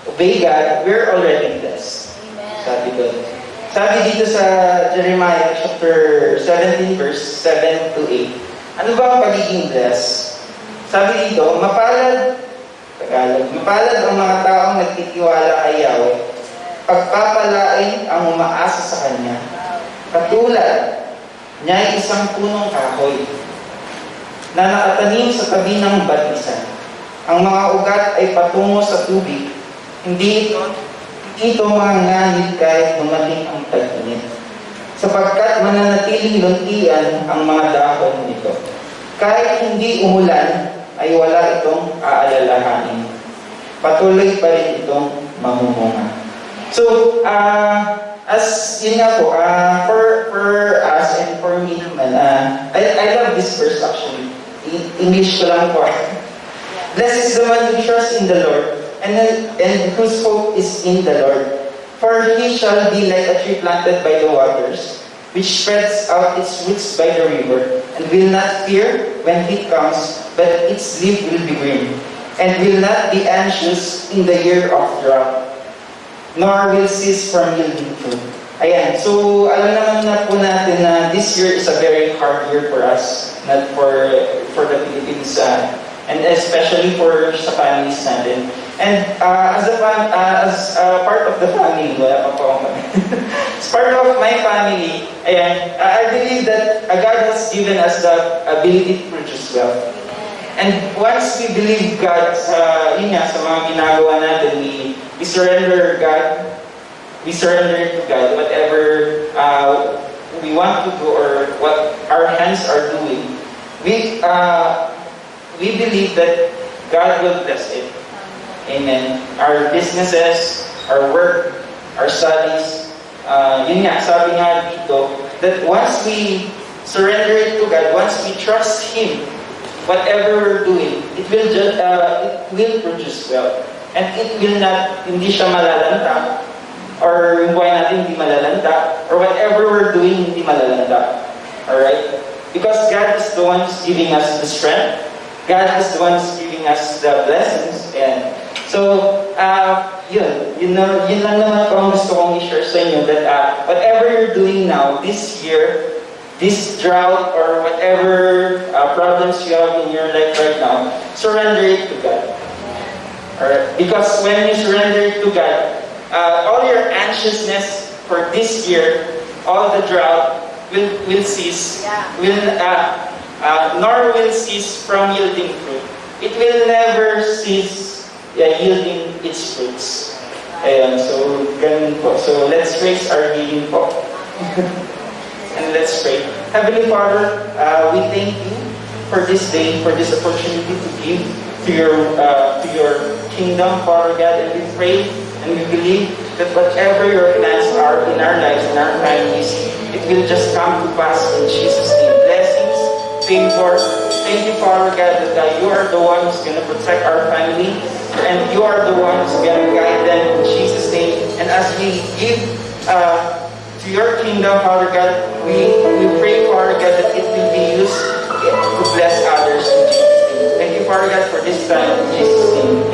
Speaker 2: obey God, we're already blessed. Sabi doon. Sabi dito sa Jeremiah chapter 17 verse 7 to 8. Ano ba ang pagiging blessed? Sabi dito, mapalad ang mga taong nagtitiwala kay Yahweh. Pagpapalain ang umaasa sa Kanya. Katulad niya ay isang punong kahoy na nakatanim sa tabi ng batisan. Ang mga ugat ay patungo sa tubig. Hindi ito manganganib kahit dumating ang tag-init. Sapagkat mananatiling luntian ang mga dahon nito. Kahit hindi umulan, ay wala itong aalalahanin. Patuloy pa rin itong mamumunga. So, as yun nga po, for us and for me naman, I love this verse actually. English ko lang po. Blessed is the one who trusts in the Lord, and whose hope is in the Lord. For he shall be like a tree planted by the waters, which spreads out its roots by the river, and will not fear when heat comes, but its leaf will be green, and will not be anxious in the year of drought, nor will cease from yielding fruit. Ayan, so alam naman na po natin na this year is a very hard year for us, not for the Philippines, and especially for sa families natin. And as part of the family, wala pa po akong as part of my family, ayan, I believe that God has given us the ability to produce wealth. And once we believe God sa mga ginagawa natin, we surrender God, we surrender to God whatever we want to do or what our hands are doing. We believe that God will bless it. Amen. Our businesses, our work, our studies, sabi nga dito, that once we surrender it to God, once we trust Him, whatever we're doing, it will produce wealth. And it will not, hindi siya malalanta, or yung buhay natin hindi malalanta, or whatever we're doing hindi malalanta. Alright? Because God is the one who's giving us the strength, God is the one who's giving us the blessings, and so, yun lang naman po ang gusto kong i-share sa inyo, that whatever you're doing now, this year, this drought, or whatever problems you have in your life right now, surrender it to God. Alright? Because when you surrender it to God, all your anxiousness for this year, all the drought will cease, nor will cease from yielding fruit. It will never cease yielding its fruits. Ayan, so ganun po. So let's raise our giving po. And let's pray. Heavenly Father, we thank you for this day, for this opportunity to give to your kingdom, Father God, and we pray and we believe that whatever your plans are in our lives, in our families, it will just come to pass in Jesus' name. Blessings, favor. Thank you, Father God, that you are the one who's going to protect our family, and you are the one who's going to guide them in Jesus' name. And as we give to your kingdom, Father God, we pray, Father God, that it will be used to bless others in Jesus' name. Thank you, Father God, for this time in Jesus' name.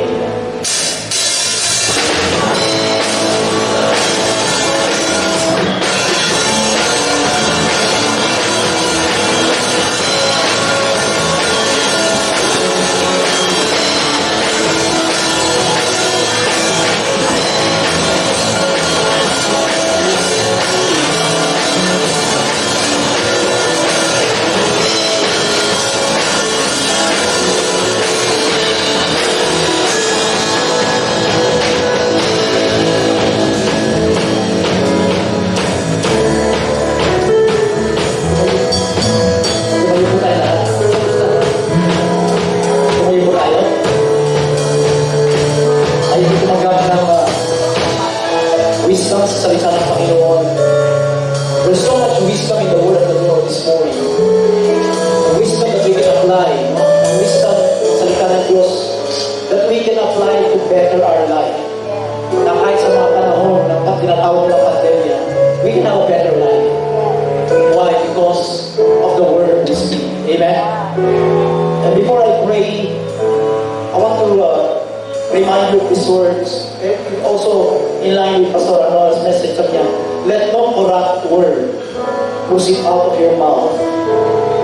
Speaker 3: Amen? And before I pray, I want to remind you of these words. Also, in line with Pastor Anuar's message of niya, let no corrupt word proceed out of your mouth,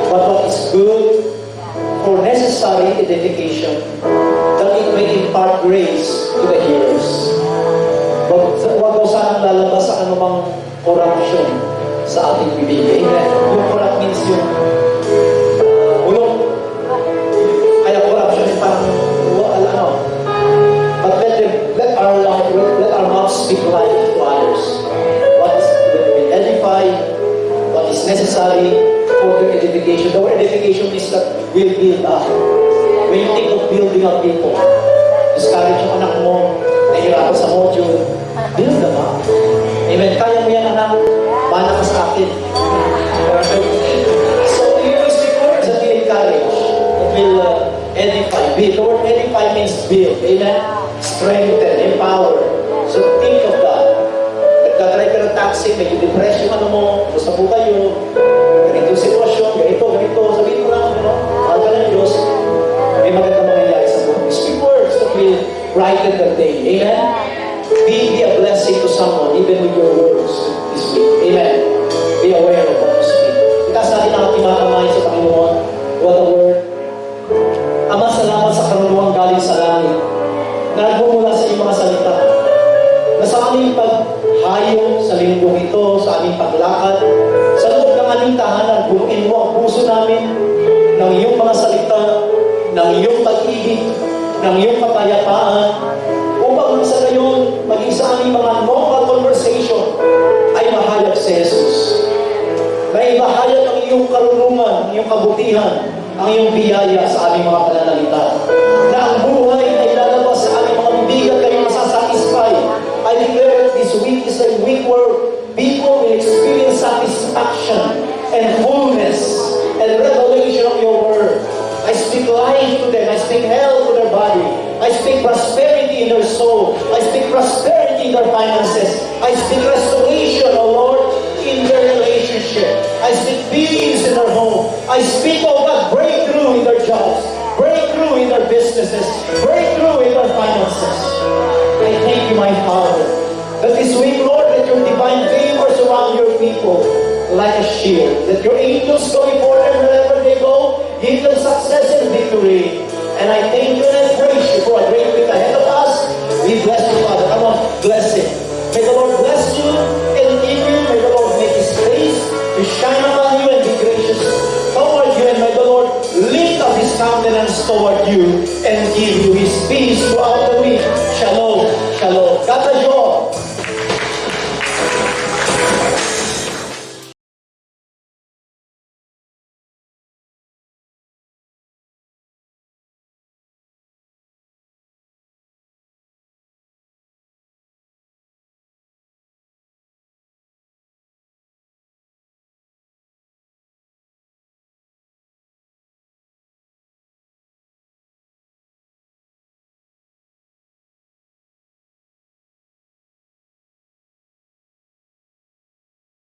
Speaker 3: but what is good for necessary edification, that it may impart grace to the hearers. Huwag daw sanang lalabas sa anumang corruption sa ating bibig. Amen. Yung corrupt means yung ulong. Kaya corruption ay parang ano. But let our mouths speak life to others. What is will edify, what is necessary for their edification. The word edification is that will build up. When you think of building up people, discourage yung anak mo, nahihirapan sa module, build them up. Amen. Kaya mo yan, anak. Mana ka sa akin. So, you will speak words that will encourage, that will edify. Build. The word edify means build. Amen. Strengthen, empower. So, think of that. Nagdadrive ka ng taxi, medyo depress yung ano mo, gusto po kayo, ganito yung sitwasyon, ganito. Sabihin mo lang, mahal ka ng Diyos, may maganda mangyayari sa buhay. Speak words that will brighten the day. Amen? Be a blessing to someone, even with your words this week. Amen? Be aware of what you speak. Itaas natin ang ating mga kamay sa Panginoon. What a word. Ama, salamat sa karunungan galing sa langit na nagmumula sa iyong mga salita. Na sa aming paghayo sa linggong ito, sa aming paglakad, sa loob ng aming tahanan, bunuin mo ang puso namin ng iyong mga salita, ng iyong pag-ibig, ng iyong kapayapaan, upang sa gayon, maging sa aming mga normal conversation, ay mahayag si Jesus. May mahayag ang iyong karunungan, ang iyong kabutihan, ang iyong biyaya sa aming mga pananalita. Na ang buhay ay lalabas sa aming mga bibig at kayo masasatisfy. I declare that this week is a week where people will experience satisfaction and fullness and revelation of your word. I speak life to them. I speak health to their body. I speak prosperity in their soul. I speak prosperity in their finances. I speak restoration, O Lord, in their relationship. I speak peace in their home. I speak, oh God, breakthrough in their jobs, breakthrough in their businesses, breakthrough in their finances. I thank you, my Father, that this week, Lord, that your divine favor surround your people like a shield. That your angels go before them wherever they go, give them success and victory. And I thank you and I praise you for a great week ahead of us. We bless you, Father. Come on, bless him. May the Lord bless you and give you. May the Lord make his face to shine upon you and be gracious toward you. And may the Lord lift up his countenance toward you and give you his peace throughout the week.